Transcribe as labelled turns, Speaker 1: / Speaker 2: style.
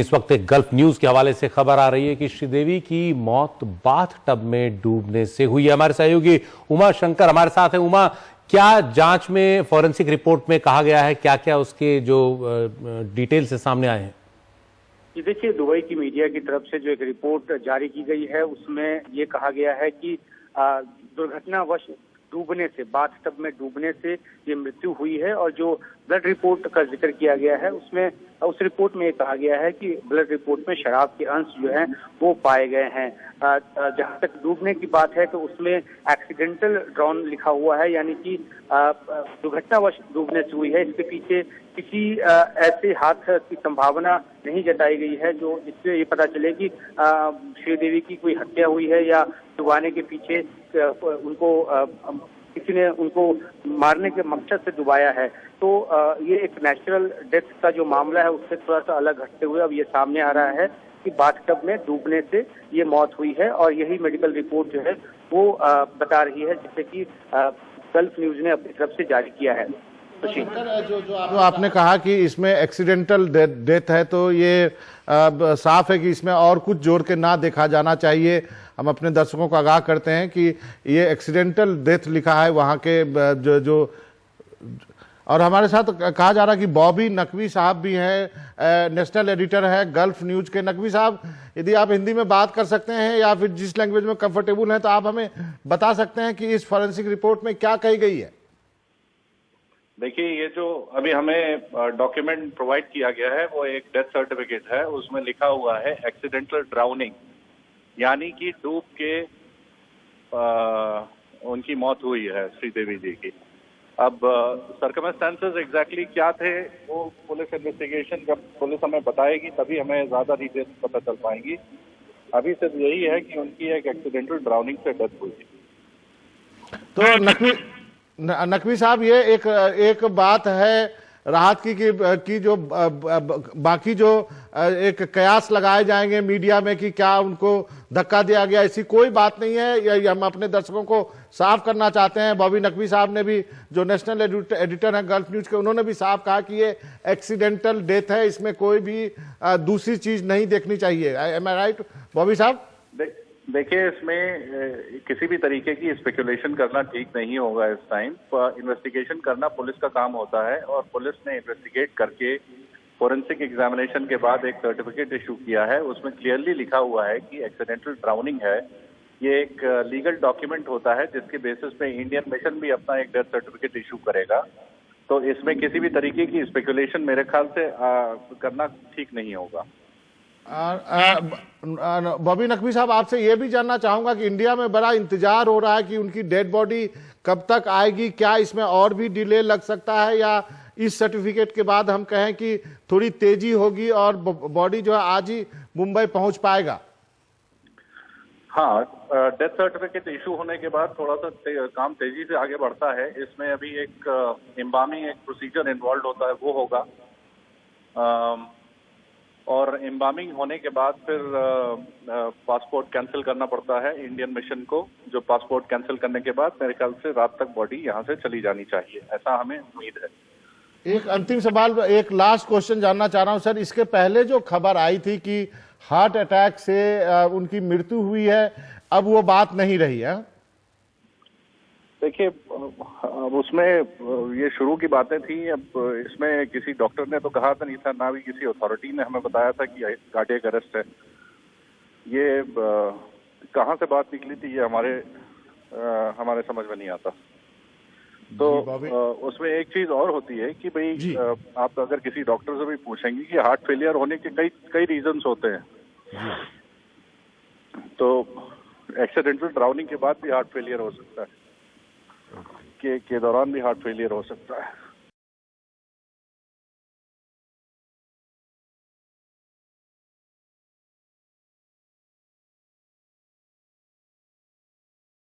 Speaker 1: इस वक्त एक गल्फ न्यूज के हवाले से खबर आ रही है कि श्रीदेवी की मौत बाथटब में डूबने से हुई है। हमारे सहयोगी उमा शंकर हमारे साथ है। उमा, क्या जांच में फॉरेंसिक रिपोर्ट में कहा गया है, क्या क्या उसके जो डिटेल्स से सामने आए हैं?
Speaker 2: देखिए, दुबई की मीडिया की तरफ से जो एक रिपोर्ट जारी की गई है उसमें ये कहा गया है कि दुर्घटनावश डूबने से, बाथटब में डूबने से ये मृत्यु हुई है। और जो ब्लड रिपोर्ट का जिक्र किया गया है उसमें उस रिपोर्ट में ये कहा गया है कि ब्लड रिपोर्ट में शराब के अंश जो हैं वो पाए गए हैं। जहां तक डूबने की बात है तो उसमें एक्सीडेंटल ड्रॉन लिखा हुआ है, यानी कि दुर्घटनावश डूबने से हुई है। इसके पीछे किसी ऐसे हाथ की संभावना नहीं जताई गई है जो इससे ये पता चले कि श्रीदेवी की कोई हत्या हुई है या डुबाने के पीछे उनको किसी ने उनको मारने के मकसद से डुबाया है। तो ये एक नेचुरल डेथ का जो मामला है उससे थोड़ा सा अलग हटते हुए अब ये सामने आ रहा है कि बाथटब में डूबने से ये मौत हुई है। और यही मेडिकल रिपोर्ट जो है वो बता रही है, जिससे कि गल्फ न्यूज ने अपनी तरफ से जारी किया है।
Speaker 3: जो आपने कहा कि इसमें एक्सीडेंटल डेथ है, तो ये साफ है कि इसमें और कुछ जोड़ के ना देखा जाना चाहिए। हम अपने दर्शकों को आगाह करते हैं कि ये एक्सीडेंटल डेथ लिखा है वहाँ के जो और हमारे साथ कहा जा रहा है कि बॉबी नकवी साहब भी हैं, नेशनल एडिटर है गल्फ न्यूज के। नकवी साहब, यदि आप हिंदी में बात कर सकते हैं या फिर जिस लैंग्वेज में कंफर्टेबल हैं तो आप हमें बता सकते हैं कि इस फॉरेंसिक रिपोर्ट में क्या कही गई है।
Speaker 4: देखिए, ये जो अभी हमें डॉक्यूमेंट प्रोवाइड किया गया है वो एक डेथ सर्टिफिकेट है। उसमें लिखा हुआ है एक्सीडेंटल ड्राउनिंग, यानी कि डूब के उनकी मौत हुई है श्रीदेवी जी की। अब सर्कमस्टेंसेस एग्जैक्टली क्या थे वो पुलिस इन्वेस्टिगेशन जब पुलिस हमें बताएगी तभी हमें ज्यादा डिटेल्स पता चल पाएंगी। अभी सिर्फ यही है कि उनकी एक एक्सीडेंटल ड्राउनिंग से डेथ हुई।
Speaker 3: तो नकवी साहब, ये एक बात है राहत की जो बाकी जो एक कयास लगाए जाएंगे मीडिया में कि क्या उनको धक्का दिया गया, ऐसी कोई बात नहीं है। ये हम अपने दर्शकों को साफ करना चाहते हैं। बॉबी नकवी साहब ने भी, जो नेशनल एडिटर हैं गल्फ न्यूज के, उन्होंने भी साफ कहा कि ये एक्सीडेंटल डेथ है, इसमें कोई भी दूसरी चीज नहीं देखनी चाहिए। एम आई राइट बॉबी साहब?
Speaker 4: देखिए, इसमें किसी भी तरीके की स्पेकुलेशन करना ठीक नहीं होगा। इस टाइम इन्वेस्टिगेशन करना पुलिस का काम होता है और पुलिस ने इन्वेस्टिगेट करके फोरेंसिक एग्जामिनेशन के बाद एक सर्टिफिकेट इशू किया है। उसमें क्लियरली लिखा हुआ है कि एक्सीडेंटल ड्राउनिंग है। ये एक लीगल डॉक्यूमेंट होता है जिसके बेसिस पे इंडियन मिशन भी अपना एक डेथ सर्टिफिकेट इशू करेगा। तो इसमें किसी भी तरीके की स्पेकुलेशन मेरे ख्याल से करना ठीक नहीं होगा।
Speaker 3: बॉबी नकवी साहब, आपसे यह भी जानना चाहूंगा कि इंडिया में बड़ा इंतजार हो रहा है कि उनकी डेड बॉडी कब तक आएगी। क्या इसमें और भी डिले लग सकता है या इस सर्टिफिकेट के बाद हम कहें कि थोड़ी तेजी होगी और बॉडी जो है आज ही मुंबई पहुंच पाएगा?
Speaker 4: हाँ, डेथ सर्टिफिकेट इशू होने के बाद थोड़ा सा काम तेजी से आगे बढ़ता है। इसमें अभी एक एम्बामिंग एक प्रोसीजर इन्वॉल्व होता है, वो होगा। और एम्बामिंग होने के बाद फिर पासपोर्ट कैंसिल करना पड़ता है इंडियन मिशन को। जो पासपोर्ट कैंसिल करने के बाद मेरे ख्याल से रात तक बॉडी यहाँ से चली जानी चाहिए, ऐसा हमें उम्मीद है।
Speaker 3: एक अंतिम सवाल, एक लास्ट क्वेश्चन जानना चाह रहा हूँ सर। इसके पहले जो खबर आई थी कि हार्ट अटैक से उनकी मृत्यु हुई है, अब वो बात नहीं रही है।
Speaker 4: देखिए, अब उसमें ये शुरू की बातें थी। अब इसमें किसी डॉक्टर ने तो कहा था नहीं था, ना भी किसी अथॉरिटी ने हमें बताया था कि कार्डियक अरेस्ट है। ये कहाँ से बात निकली थी ये हमारे समझ में नहीं आता। तो उसमें एक चीज और होती है कि भाई आप अगर किसी डॉक्टर से भी पूछेंगे कि हार्ट फेलियर होने के कई रीजंस होते हैं, तो एक्सीडेंटल ड्राउनिंग के बाद भी हार्ट फेलियर हो सकता है, के दौरान भी हार्ट फेलियर हो सकता है।